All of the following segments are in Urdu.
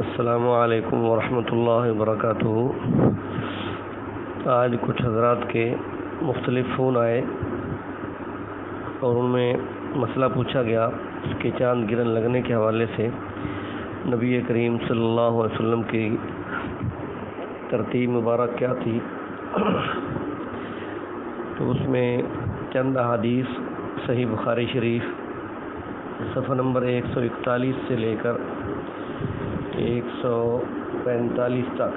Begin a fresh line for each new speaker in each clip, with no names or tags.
السلام علیکم ورحمۃ اللہ وبرکاتہ۔ آج کچھ حضرات کے مختلف فون آئے اور ان میں مسئلہ پوچھا گیا کہ چاند گرن لگنے کے حوالے سے نبی کریم صلی اللہ علیہ وسلم کی ترتیب مبارک کیا تھی۔ تو اس میں چند احادیث صحیح بخاری شریف صفحہ نمبر 141 سے لے کر 145 تک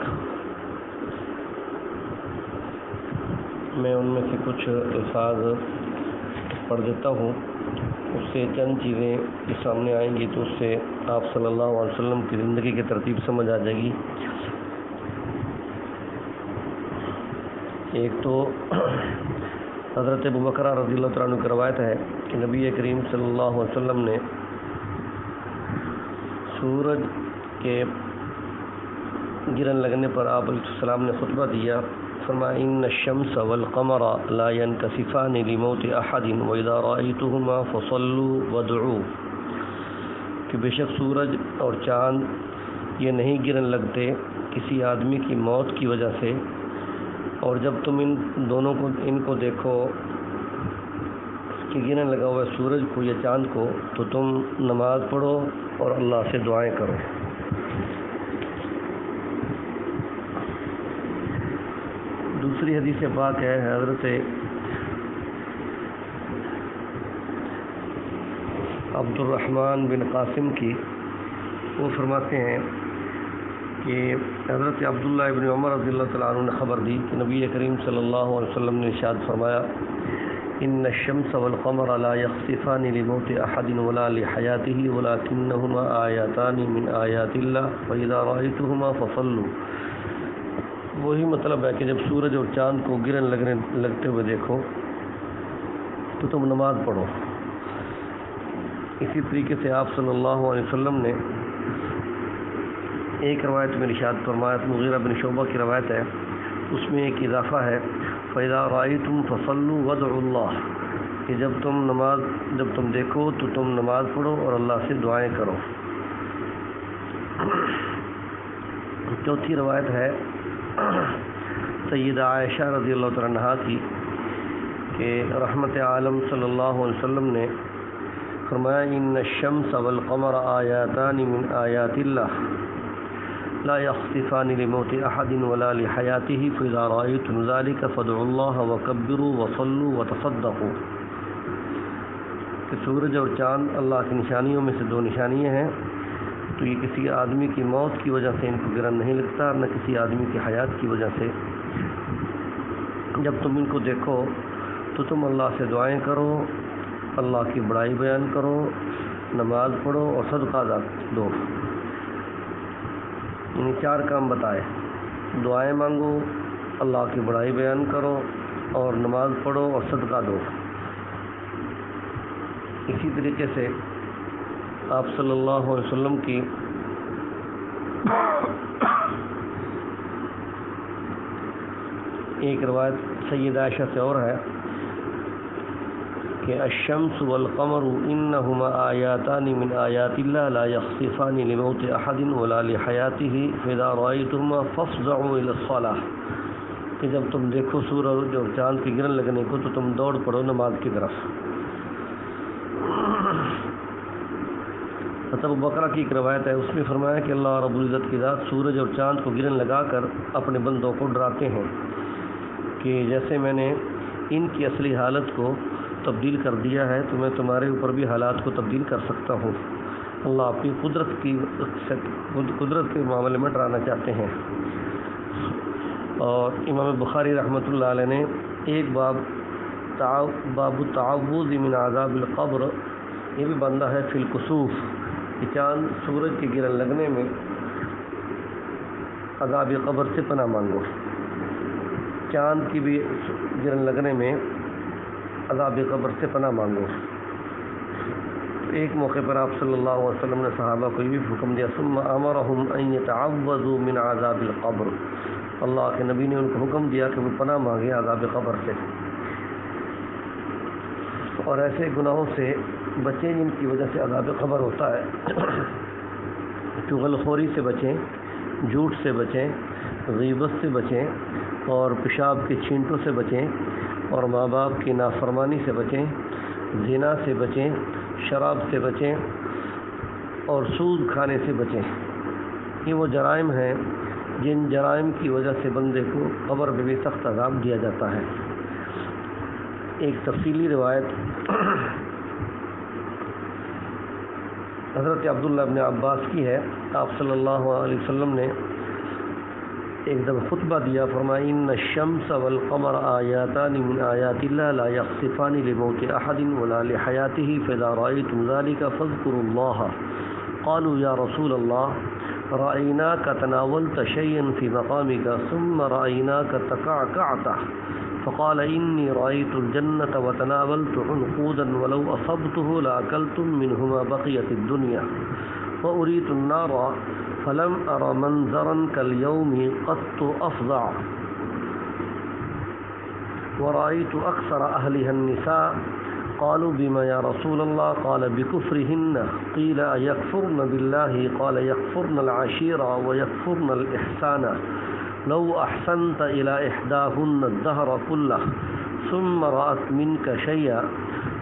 میں ان میں سے کچھ الفاظ پڑھ دیتا ہوں، اس سے چند چیزیں جو سامنے آئیں گی تو اس سے آپ صلی اللہ علیہ وسلم کی زندگی کی ترتیب سمجھ آ جائے گی۔ ایک تو حضرت ابوبکر رضی اللہ تعالیٰ عنہ کی روایت ہے کہ نبی کریم صلی اللہ علیہ وسلم نے سورج کے گرن لگنے پر آپ علیہ السلام نے خطبہ دیا، فرمایا ان الشمس والقمر لا ينكسفان لموت احد واذا رأيتهما فصلوا وادعوا، کہ بے شک سورج اور چاند یہ نہیں گرن لگتے کسی آدمی کی موت کی وجہ سے، اور جب تم ان کو دیکھو کہ گرن لگا ہوا سورج کو یا چاند کو تو تم نماز پڑھو اور اللہ سے دعائیں کرو۔ دوسری حدیث پاک ہے حضرت عبد الرحمن بن قاسم کی، وہ فرماتے ہیں کہ حضرت عبداللہ ابن عمر رضی اللہ تعالیٰ عنہ نے خبر دی کہ نبی کریم صلی اللہ علیہ وسلم نے ارشاد فرمایا ان الشمس والقمر لا يخسفان لموت احد ولا لحیاته ولكنهما آیاتان من آیات اللہ فاذا رأیتهما فصلوا۔ وہی مطلب ہے کہ جب سورج اور چاند کو گرن لگتے ہوئے دیکھو تو تم نماز پڑھو۔ اسی طریقے سے آپ صلی اللہ علیہ وسلم نے ایک روایت میں ارشاد فرمایا، مغیرہ بن شعبہ کی روایت ہے، اس میں ایک اضافہ ہے فَإِذَا رَأَيْتُمْ فَصَلُّوا وَادْعُوا اللَّهَ، کہ جب تم دیکھو تو تم نماز پڑھو اور اللہ سے دعائیں کرو۔ چوتھی روایت ہے سیدہ عائشہ رضی اللہ تعالیٰ عنہا کی کہ رحمت عالم صلی اللہ علیہ وسلم نے فرمایا ان الشمس والقمر آیاتان من آیات اللہ لا يخسفان لموت احد ولا لحیاته فاذا رأيتم ذلك فادعوا الله وكبروا وصلوا وتصدقوا، کہ سورج اور چاند اللہ کی نشانیوں میں سے دو نشانیاں ہیں، تو یہ کسی آدمی کی موت کی وجہ سے ان کو گرن نہیں لگتا، نہ کسی آدمی کی حیات کی وجہ سے۔ جب تم ان کو دیکھو تو تم اللہ سے دعائیں کرو، اللہ کی بڑائی بیان کرو، نماز پڑھو اور صدقہ دو۔ یعنی چار کام بتائے، دعائیں مانگو، اللہ کی بڑائی بیان کرو اور نماز پڑھو اور صدقہ دو۔ اسی طریقے سے آپ صلی اللہ علیہ وسلم کی ایک روایت سیدہ عائشہ سے اور ہے کہ الشمس والقمر انہما آیاتان من آیات اللہ لا یخسفان لموت احد ولا لحیاته فاذا رأیتہما فافزعوا الی الصلاۃ، کہ جب تم دیکھو سورج اور چاند کی گرن لگنے کو تو تم دوڑ پڑو نماز کی طرف۔ ابو بکرہ کی ایک روایت ہے، اس میں فرمایا کہ اللہ رب العزت کی ذات سورج اور چاند کو گرن لگا کر اپنے بندوں کو ڈراتے ہیں کہ جیسے میں نے ان کی اصلی حالت کو تبدیل کر دیا ہے تو میں تمہارے اوپر بھی حالات کو تبدیل کر سکتا ہوں۔ اللہ اپنی قدرت کے معاملے میں ڈرانا چاہتے ہیں۔ اور امام بخاری رحمۃ اللہ علیہ نے ایک باب التعوذ من عذاب القبر یہ بھی باندھا ہے فی الکسوف، کہ چاند سورج کے گرن لگنے میں عذاب قبر سے پناہ مانگو، چاند کی بھی گرن لگنے میں عذاب قبر سے پناہ مانگو۔ ایک موقع پر آپ صلی اللہ علیہ وسلم نے صحابہ کو یہ بھی حکم دیا ثم امرهم ان يتعوذوا من عذاب القبر، اللہ کے نبی نے ان کو حکم دیا کہ وہ پناہ مانگے عذاب قبر سے، اور ایسے گناہوں سے بچیں جن کی وجہ سے عذاب قبر ہوتا ہے۔ چغل خوری سے بچیں، جھوٹ سے بچیں، غیبت سے بچیں، اور پیشاب کے چھینٹوں سے بچیں، اور ماں باپ کی نافرمانی سے بچیں، زنا سے بچیں، شراب سے بچیں، اور سود کھانے سے بچیں۔ یہ وہ جرائم ہیں جن جرائم کی وجہ سے بندے کو قبر میں بھی سخت عذاب دیا جاتا ہے۔ ایک تفصیلی روایت حضرت عبداللہ ابن عباس کی ہے، آپ صلی اللہ علیہ وسلم نے ایک دفعہ خطبہ دیا، فرمایا ان الشمس والقمر آیاتان من آیات اللہ لا یخسفان لموت احد ولا لحیاته فاذا رأیتم ذلك فاذکروا اللہ۔ قالوا یا رسول اللہ رأیناک تناولت شیئا فی مقامک ثم رأیناک تکعکعت، فقال انی رأیت الجنة وتناولت عنقودا ولو اصبته لأکلتم منهما بقیت الدنیا وأریت النار فلم ار منظرا كاليوم قط افظع ورأيت اكثر اهلها النساء قالوا بما يا رسول الله قال بكفرهن قيل ايكفرن بالله قال يكفرن العشيرة ويكفرن الإحسان لو احسنت الى احداهن الدهر كله ثم رأت منك شيئا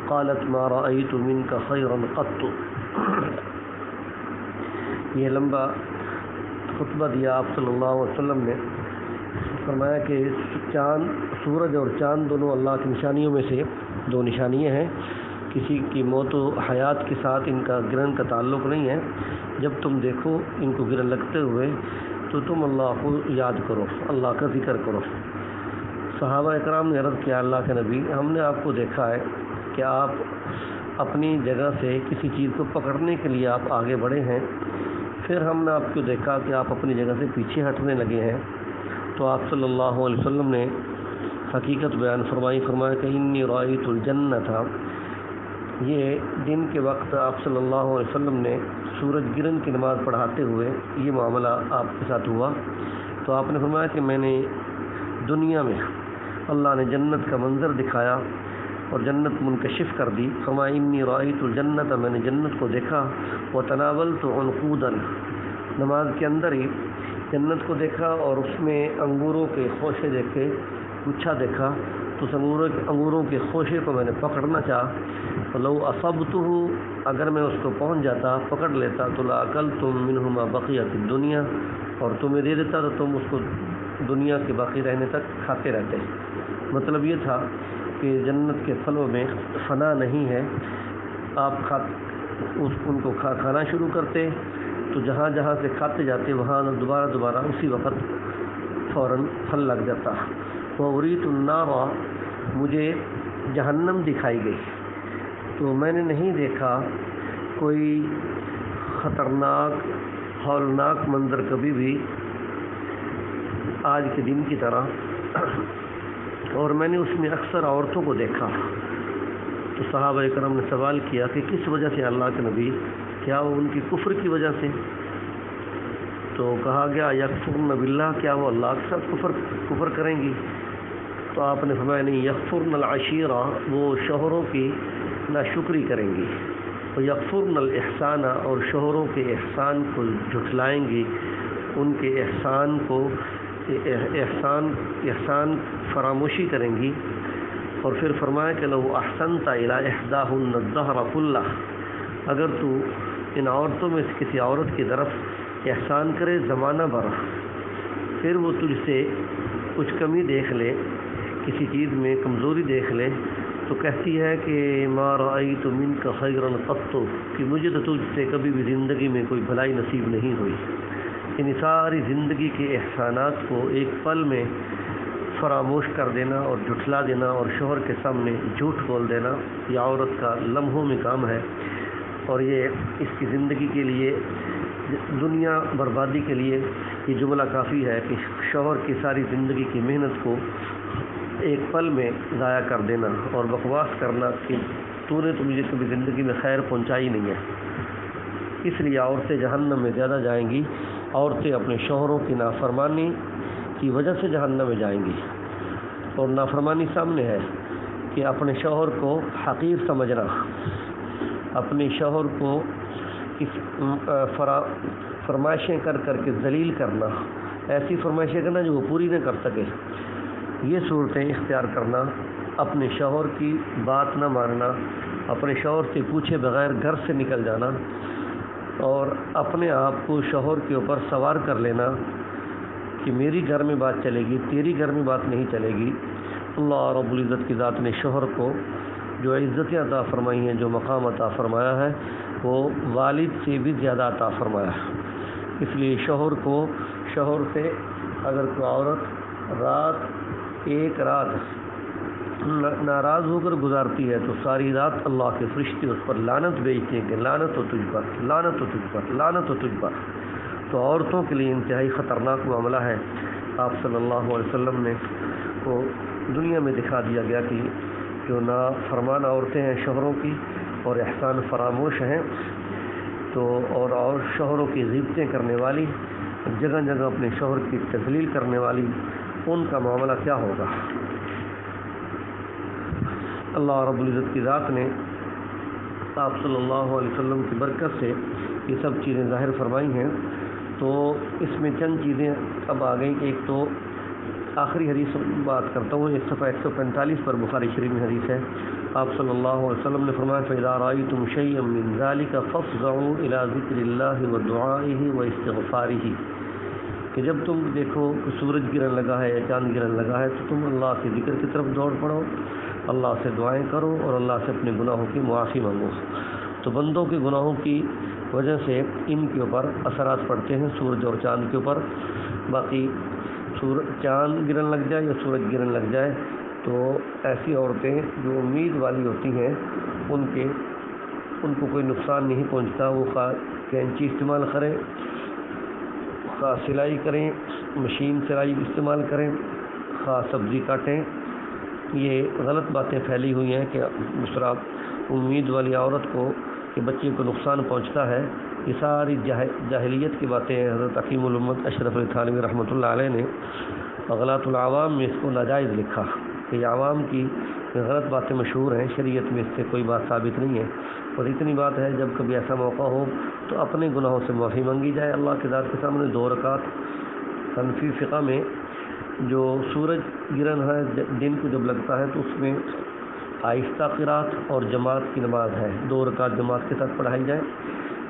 قالت ما رأيت منك خيرا قط۔ یہ لمبا خطبہ دیا آپ صلی اللہ علیہ وسلم نے، فرمایا کہ سورج اور چاند دونوں اللہ کی نشانیوں میں سے دو نشانیاں ہیں، کسی کی موت و حیات کے ساتھ ان کا گرہن کا تعلق نہیں ہے۔ جب تم دیکھو ان کو گرہن لگتے ہوئے تو تم اللہ کو یاد کرو، اللہ کا ذکر کرو۔ صحابہ اکرام نے عرض کیا اللہ کے نبی، ہم نے آپ کو دیکھا ہے کہ آپ اپنی جگہ سے کسی چیز کو پکڑنے کے لیے آپ آگے بڑھے ہیں، پھر ہم نے آپ کو دیکھا کہ آپ اپنی جگہ سے پیچھے ہٹنے لگے ہیں۔ تو آپ صلی اللہ علیہ وسلم نے حقیقت بیان فرمایا کہ انی رأیت الجنہ تھا۔ یہ دن کے وقت آپ صلی اللہ علیہ وسلم نے سورج گرہن کی نماز پڑھاتے ہوئے یہ معاملہ آپ کے ساتھ ہوا، تو آپ نے فرمایا کہ میں نے دنیا میں اللہ نے جنت کا منظر دکھایا اور جنت منکشف کر دی۔ فرمایا انی رأیت الجنۃ، میں نے جنت کو دیکھا، وتناولت عنقودا، نماز کے اندر ہی جنت کو دیکھا اور اس میں انگوروں کے خوشے دیکھے، گچھا دیکھا، تو اس انگوروں کے خوشے کو میں نے پکڑنا چاہا، لو اصبتہ، اگر میں اس کو پہنچ جاتا پکڑ لیتا تو لاکلتم منہما بقیت الدنیا، اور تمہیں دے دیتا تو تم اس کو دنیا کے باقی رہنے تک کھاتے رہتے۔ مطلب یہ تھا کہ جنت کے پھلوں میں فنا نہیں ہے، آپ ان کو کھانا شروع کرتے تو جہاں جہاں سے کھاتے جاتے وہاں دوبارہ اسی وقت فوراً پھل لگ جاتا۔ وأریت النار، مجھے جہنم دکھائی گئی، تو میں نے نہیں دیکھا کوئی خطرناک ہولناک منظر کبھی بھی آج کے دن کی طرح، اور میں نے اس میں اکثر عورتوں کو دیکھا۔ تو صحابہ کرام نے سوال کیا کہ کس وجہ سے اللہ کے نبی، کیا وہ ان کی کفر کی وجہ سے؟ تو کہا گیا یکفرن باللہ، کیا وہ اللہ کے ساتھ کفر کریں گی؟ تو آپ نے فرمایا نہیں، یکفرن العشیرہ، وہ شوہروں کی ناشکری کریں گی، اور یکفرن الاحسان، اور شوہروں کے احسان کو جھٹلائیں گی، ان کے احسان کو احسان فراموشی کریں گی۔ اور پھر فرمایا کہ لو احسنت الی احداہن الدہر کلہ، اگر تو ان عورتوں میں سے کسی عورت کی طرف احسان کرے زمانہ بھر، پھر وہ تجھ سے کچھ کمی دیکھ لے، کسی چیز میں کمزوری دیکھ لے، تو کہتی ہے کہ ما رأیت منک خیرا قط، کہ مجھے تو تجھ سے کبھی بھی زندگی میں کوئی بھلائی نصیب نہیں ہوئی۔ یعنی ساری زندگی کے احسانات کو ایک پل میں فراموش کر دینا اور جھٹلا دینا اور شوہر کے سامنے جھوٹ بول دینا، یہ عورت کا لمحوں میں کام ہے، اور یہ اس کی زندگی کے لیے، دنیا بربادی کے لیے یہ جملہ کافی ہے کہ شوہر کی ساری زندگی کی محنت کو ایک پل میں ضائع کر دینا اور بکواس کرنا کہ تو نے تو مجھے کبھی زندگی میں خیر پہنچائی نہیں ہے۔ اس لیے عورتیں جہنم میں زیادہ جائیں گی، عورتیں اپنے شوہروں کی نافرمانی کی وجہ سے جہنم میں جائیں گی۔ اور نافرمانی سامنے ہے کہ اپنے شوہر کو حقیر سمجھنا، اپنے شوہر کو فرمائشیں کر کر کے ذلیل کرنا، ایسی فرمائشیں کرنا جو وہ پوری نہ کر سکے، یہ صورتیں اختیار کرنا، اپنے شوہر کی بات نہ ماننا، اپنے شوہر سے پوچھے بغیر گھر سے نکل جانا اور اپنے آپ کو شوہر کے اوپر سوار کر لینا کہ میری گھر میں بات چلے گی، تیری گھر میں بات نہیں چلے گی۔ اللہ رب العزت کی ذات نے شوہر کو جو عزتیں عطا فرمائی ہیں، جو مقام عطا فرمایا ہے، وہ والد سے بھی زیادہ عطا فرمایا ہے۔ اس لیے شوہر سے اگر کوئی عورت ایک رات ناراض ہو کر گزارتی ہے تو ساری رات اللہ کے فرشتے اس پر لعنت بھیجتے ہیں کہ لعنت ہو تجھ پر، لعنت ہو تجھ پر، لعنت ہو تجھ پر۔ تو عورتوں کے لیے انتہائی خطرناک معاملہ ہے۔ آپ صلی اللہ علیہ وسلم نے کو دنیا میں دکھا دیا گیا کہ جو نافرمان عورتیں ہیں شوہروں کی اور احسان فراموش ہیں، تو اور شوہروں کی غیبتیں کرنے والی، جگہ جگہ اپنے شوہر کی تذلیل کرنے والی، ان کا معاملہ کیا ہوگا۔ اللہ رب العزت کی ذات نے آپ صلی اللہ علیہ وسلم کی برکت سے یہ سب چیزیں ظاہر فرمائی ہیں۔ تو اس میں چند چیزیں اب آ گئیں۔ ایک تو آخری حدیث بات کرتا ہوں، ایک صفحہ 145 پر بخاری شریف میں حدیث ہے۔ آپ صلی اللہ علیہ وسلم نے فرمایا فَإِذَا رَأَيْتُمْ شَيْئًا مِّن ذَلِكَ فَافْزَعُوا إِلَىٰ ذِكْرِ اللَّهِ وَدُعَائِهِ وَاسْتِغْفَارِهِ کہ جب تم دیکھو کہ سورج گرن لگا ہے یا چاند گرن لگا ہے تو تم اللہ کے ذکر کی طرف دوڑ پڑو، اللہ سے دعائیں کرو اور اللہ سے اپنے گناہوں کی معافی مانگو۔ تو بندوں کے گناہوں کی وجہ سے ان کے اوپر اثرات پڑتے ہیں، سورج اور چاند کے اوپر۔ باقی چاند گرن لگ جائے یا سورج گرن لگ جائے تو ایسی عورتیں جو امید والی ہوتی ہیں ان کو کوئی نقصان نہیں پہنچتا۔ وہ خواہ کینچی استعمال کریں، خواہ سلائی کریں، مشین سلائی استعمال کریں، خواہ سبزی کاٹیں، یہ غلط باتیں پھیلی ہوئی ہیں کہ دوسرا امید والی عورت کو کہ بچے کو نقصان پہنچتا ہے۔ یہ ساری جاہلیت کی باتیں ہیں۔ حضرت حکیم الامت اشرف علی تھانوی رحمۃ اللہ علیہ نے اغلاط العوام میں اس کو ناجائز لکھا کہ یہ عوام کی غلط باتیں مشہور ہیں، شریعت میں اس سے کوئی بات ثابت نہیں ہے۔ اور اتنی بات ہے جب کبھی ایسا موقع ہو تو اپنے گناہوں سے معافی مانگی جائے اللہ کی ذات کے سامنے۔ 2 رکعت حنفی فقہ میں جو سورج گرہن ہے دن کو جب لگتا ہے تو اس میں آہستہ قرات اور جماعت کی نماز ہے، 2 رکعت جماعت کے ساتھ پڑھائی جائے۔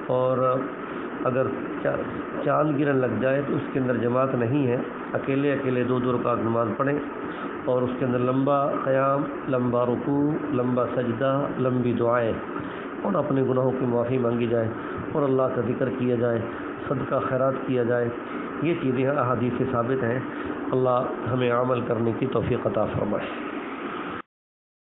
اور اگر چاند گرہن لگ جائے تو اس کے اندر جماعت نہیں ہے، اکیلے 2 رکعت نماز پڑھیں اور اس کے اندر لمبا قیام، لمبا رکوع، لمبا سجدہ، لمبی دعائیں، اور اپنے گناہوں کی معافی مانگی جائے اور اللہ کا ذکر کیا جائے، صدقہ خیرات کیا جائے۔ یہ چیزیں احادیث سے ثابت ہیں۔ اللہ ہمیں عمل کرنے کی توفیق عطا فرمائے۔